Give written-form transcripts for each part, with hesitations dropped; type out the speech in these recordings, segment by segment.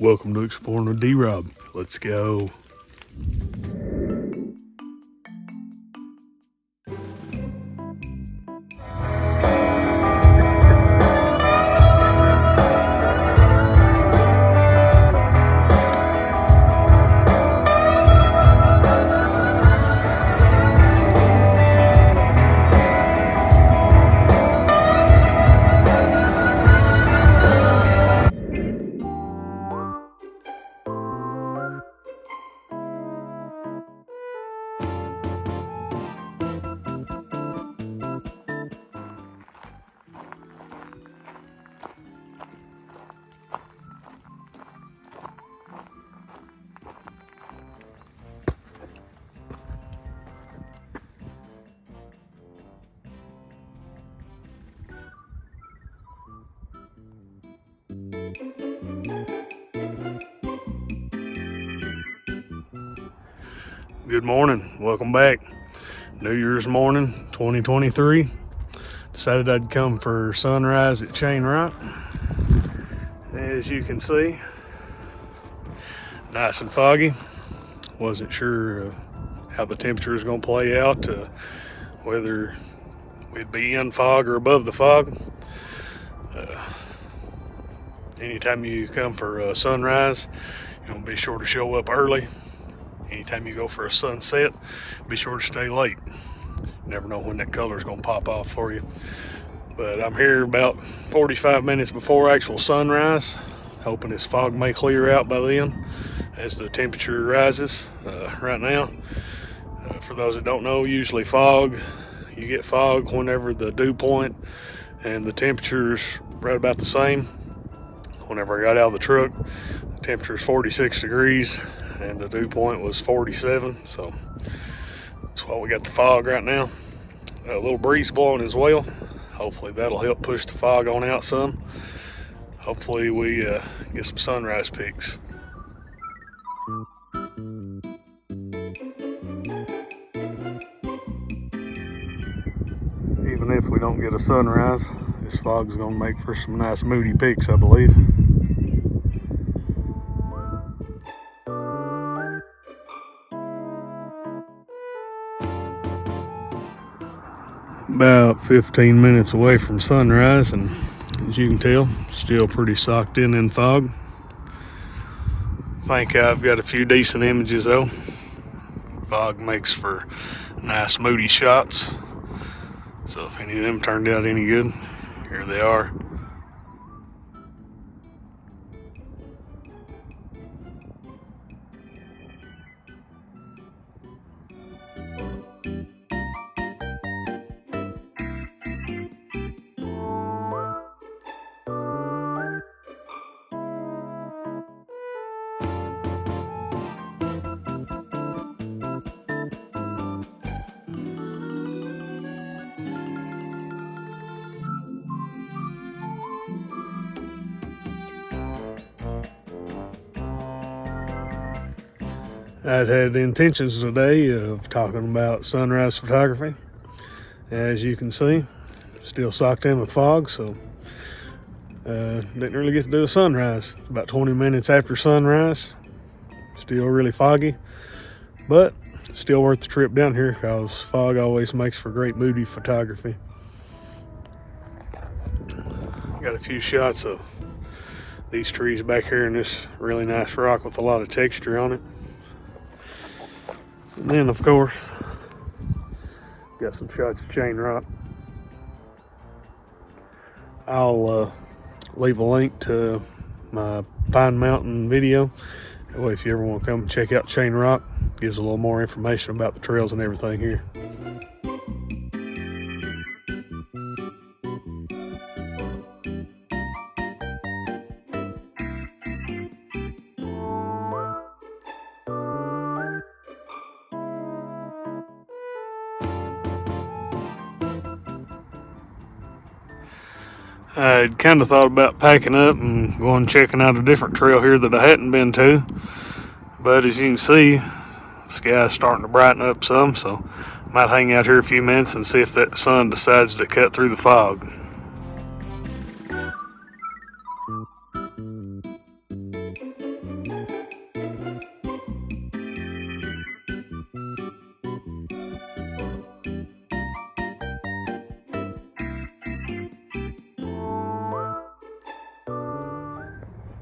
Welcome to Exploring with D-Rob. Let's go. Good morning, welcome back. New Year's morning 2023. Decided I'd come for sunrise at Chain Rock. As you can see, nice and foggy. Wasn't sure how the temperature is going to play out, whether we'd be in fog or above the fog. Anytime you come for sunrise, you want to be sure to show up early. Anytime you go for a sunset, be sure to stay late. You never know when that color is going to pop off for you. But I'm here about 45 minutes before actual sunrise, hoping this fog may clear out by then as the temperature rises. Right now, for those that don't know, usually you get fog whenever the dew point and the temperature is right about the same. Whenever I got out of the truck, the temperature is 46 degrees and the dew point was 47, so that's why we got the fog right now. A little breeze blowing as well. Hopefully that'll help push the fog on out some. Hopefully we get some sunrise pics. Even if we don't get a sunrise, this fog's gonna make for some nice moody pics, I believe. About 15 minutes away from sunrise, and as you can tell, still pretty socked in fog. Think I've got a few decent images though. Fog makes for nice moody shots, so if any of them turned out any good, here they are. I'd had the intentions today of talking about sunrise photography. As you can see, still socked in with fog, so didn't really get to do a sunrise. About 20 minutes after sunrise, still really foggy, but still worth the trip down here because fog always makes for great moody photography. Got a few shots of these trees back here and this really nice rock with a lot of texture on it. And then, of course, got some shots of Chain Rock. I'll leave a link to my Pine Mountain video. That way, if you ever want to come check out Chain Rock, it gives a little more information about the trails and everything here. I'd kind of thought about packing up and going checking out a different trail here that I hadn't been to. But as you can see, the sky's starting to brighten up some, so I might hang out here a few minutes and see if that sun decides to cut through the fog.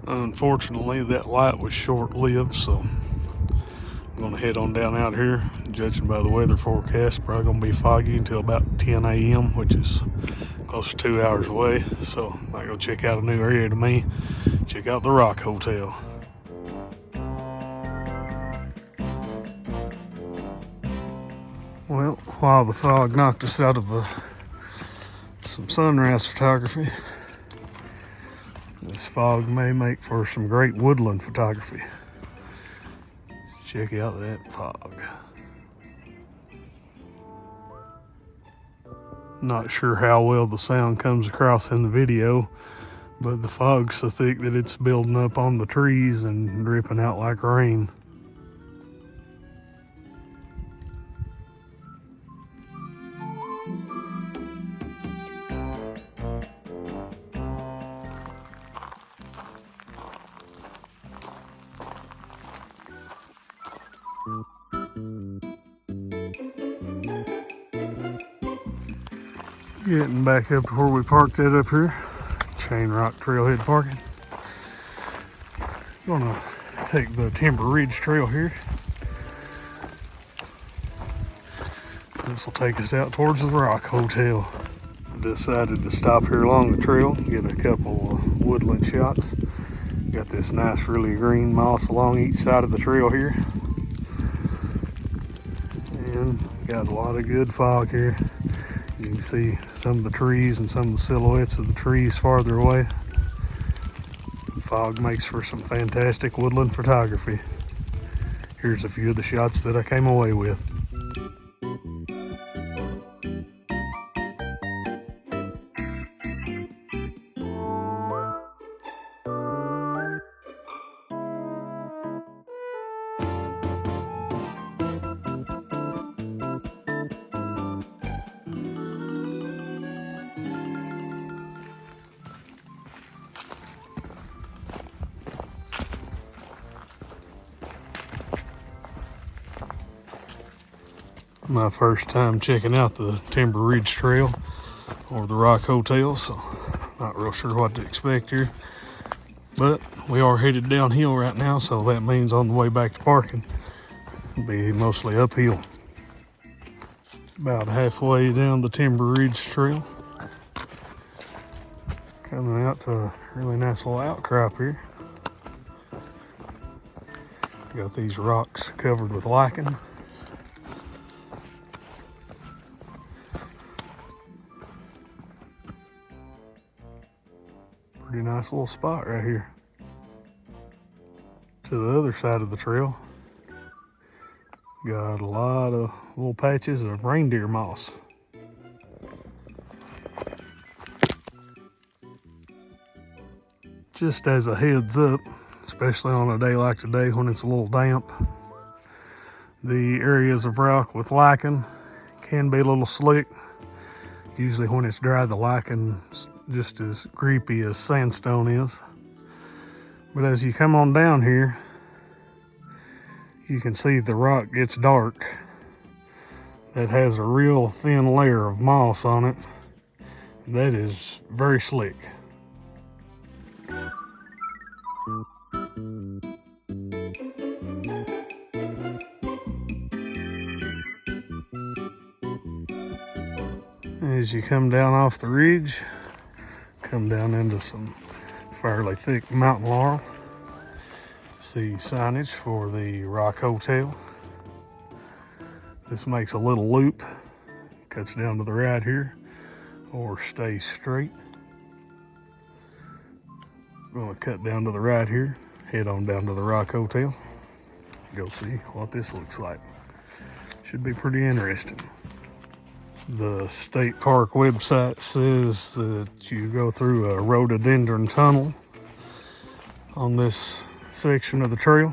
Unfortunately, that light was short-lived, so I'm going to head on down out here. Judging by the weather forecast, probably going to be foggy until about 10 a.m., which is close to 2 hours away. So I might go check out a new area to me, check out the Rock Hotel. Well, while the fog knocked us out of some sunrise photography, this fog may make for some great woodland photography. Check out that fog. Not sure how well the sound comes across in the video, but the fog's so thick that it's building up on the trees and dripping out like rain. Getting back up to where we parked it up here, Chain Rock Trailhead parking. Gonna take the Timber Ridge Trail here. This will take us out towards the Rock Hotel. Decided to stop here along the trail, get a couple of woodland shots. Got this nice really green moss along each side of the trail here. And got a lot of good fog here. You can see some of the trees and some of the silhouettes of the trees farther away. Fog makes for some fantastic woodland photography. Here's a few of the shots that I came away with. My first time checking out the Timber Ridge Trail or the Rock Hotel, so not real sure what to expect here. But we are headed downhill right now, so that means on the way back to parking, it'll be mostly uphill. About halfway down the Timber Ridge Trail. Coming out to a really nice little outcrop here. Got these rocks covered with lichen. Pretty nice little spot right here. To the other side of the trail, got a lot of little patches of reindeer moss. Just as a heads up, especially on a day like today when it's a little damp, the areas of rock with lichen can be a little slick. Usually when it's dry, the liken's just as creepy as sandstone is. But as you come on down here, you can see the rock gets dark. That has a real thin layer of moss on it. That is very slick. As you come down off the ridge, come down into some fairly thick mountain laurel. See signage for the Rock Hotel. This makes a little loop, cuts down to the right here, or stays straight. I'm gonna cut down to the right here, head on down to the Rock Hotel, go see what this looks like. Should be pretty interesting. The state park website says that you go through a rhododendron tunnel on this section of the trail.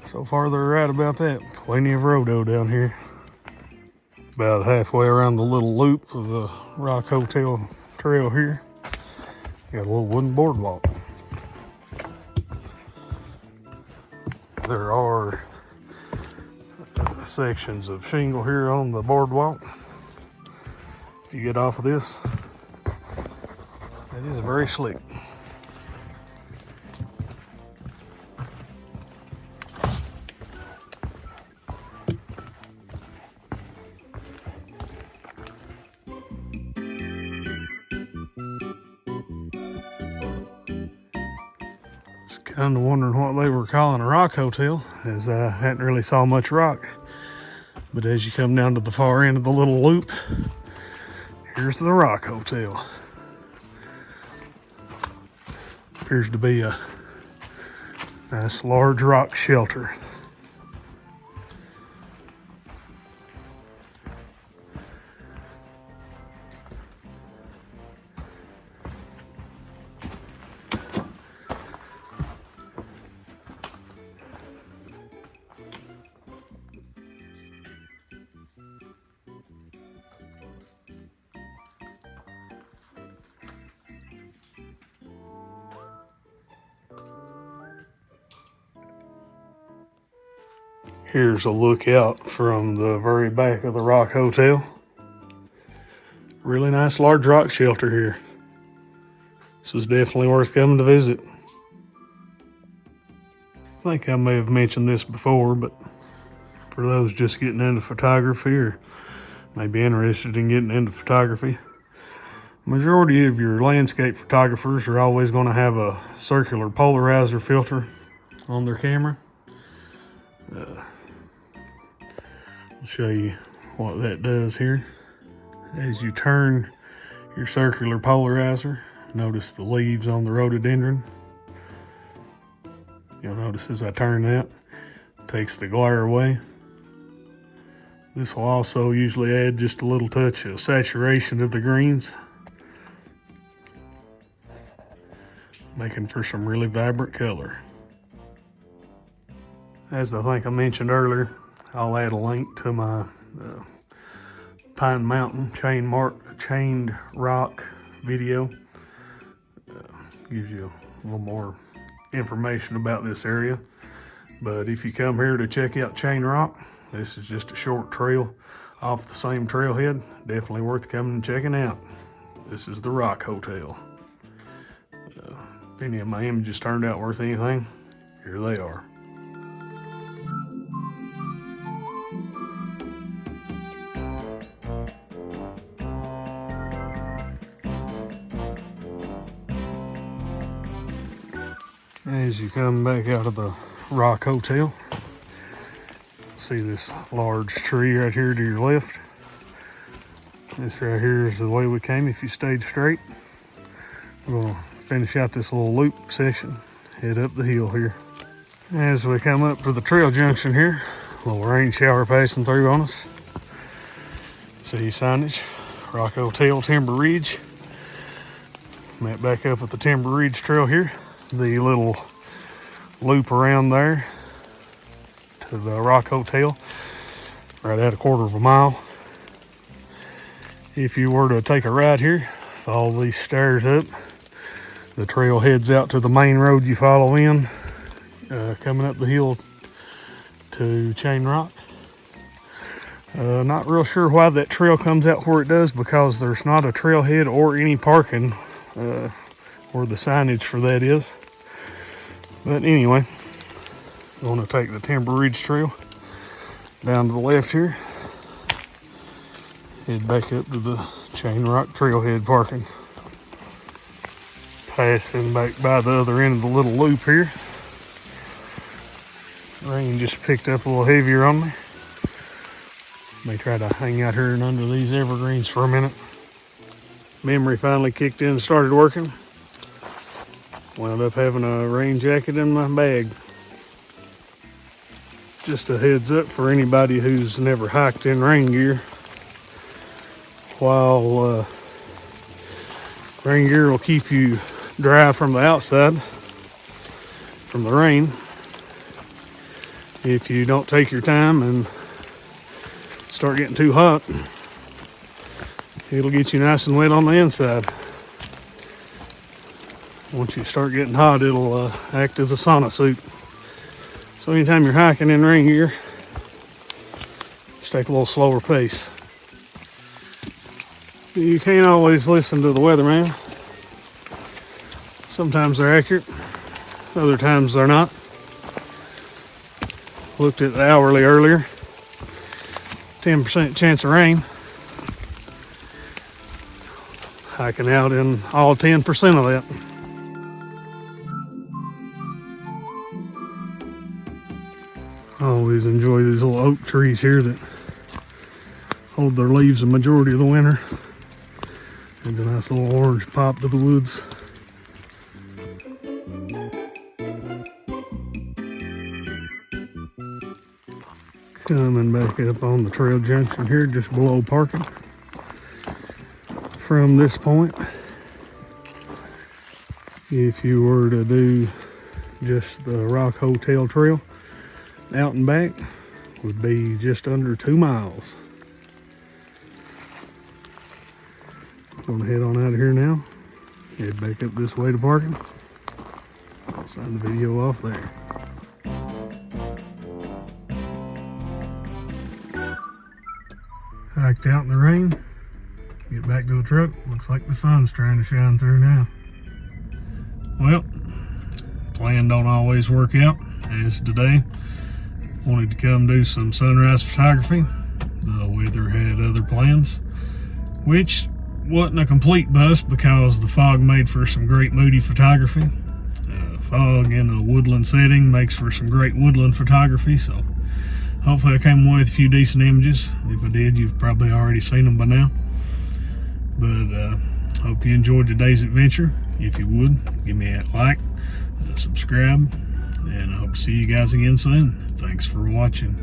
So far they're right about that. Plenty of rhodo down here. About halfway around the little loop of the Rock Hotel trail here. Got a little wooden boardwalk. There are sections of shingle here on the boardwalk. If you get off of this, it is very slick. Kind of wondering what they were calling a rock hotel, as I hadn't really saw much rock. But as you come down to the far end of the little loop, here's the rock hotel. Appears to be a nice large rock shelter. Here's a look out from the very back of the rock hotel. Really nice large rock shelter here. This is definitely worth coming to visit. I think I may have mentioned this before, but for those just getting into photography or maybe interested in getting into photography, majority of your landscape photographers are always going to have a circular polarizer filter on their camera. I'll show you what that does here. As you turn your circular polarizer, notice the leaves on the rhododendron. You'll notice as I turn that, it takes the glare away. This will also usually add just a little touch of saturation to the greens, making for some really vibrant color. As I think I mentioned earlier, I'll add a link to my Pine Mountain chained rock video. Gives you a little more information about this area. But if you come here to check out Chain Rock, this is just a short trail off the same trailhead. Definitely worth coming and checking out. This is the Rock Hotel. If any of my images turned out worth anything, here they are. As you come back out of the Rock Hotel, see this large tree right here to your left. This right here is the way we came if you stayed straight. We're going to finish out this little loop section, head up the hill here. As we come up to the trail junction here, a little rain shower passing through on us. See signage, Rock Hotel, Timber Ridge. Met back up at the Timber Ridge Trail here. The little loop around there to the Rock Hotel, right at 1/4 mile. If you were to take a ride here, follow these stairs up, the trail heads out to the main road you follow in, coming up the hill to Chain Rock. Not real sure why that trail comes out where it does, because there's not a trailhead or any parking where the signage for that is. But anyway, I'm going to take the Timber Ridge Trail down to the left here, head back up to the Chain Rock Trailhead parking, passing back by the other end of the little loop here. Rain just picked up a little heavier on me. May try to hang out here and under these evergreens for a minute. Memory finally kicked in and started working. Wound up having a rain jacket in my bag. Just a heads up for anybody who's never hiked in rain gear. While rain gear will keep you dry from the outside, from the rain, if you don't take your time and start getting too hot, it'll get you nice and wet on the inside. Once you start getting hot, it'll act as a sauna suit. So anytime you're hiking in rain gear, just take a little slower pace. You can't always listen to the weatherman. Sometimes they're accurate, other times they're not. Looked at the hourly earlier, 10% chance of rain. Hiking out in all 10% of that. I always enjoy these little oak trees here that hold their leaves the majority of the winter. It's a nice little orange pop to the woods. Coming back up on the trail junction here, just below parking. From this point, if you were to do just the Rock Hotel Trail, out and back would be just under 2 miles. Gonna head on out of here now, head back up this way to parking. I'll sign the video off there. Hiked out in the rain, get back to the truck. Looks like the sun's trying to shine through now. Well, plan don't always work out, as today. Wanted to come do some sunrise photography. The weather had other plans, which wasn't a complete bust because the fog made for some great moody photography. Fog in a woodland setting makes for some great woodland photography, so hopefully I came away with a few decent images. If I did, you've probably already seen them by now. But hope you enjoyed today's adventure. If you would, give me a like, subscribe, and I hope to see you guys again soon. Thanks for watching.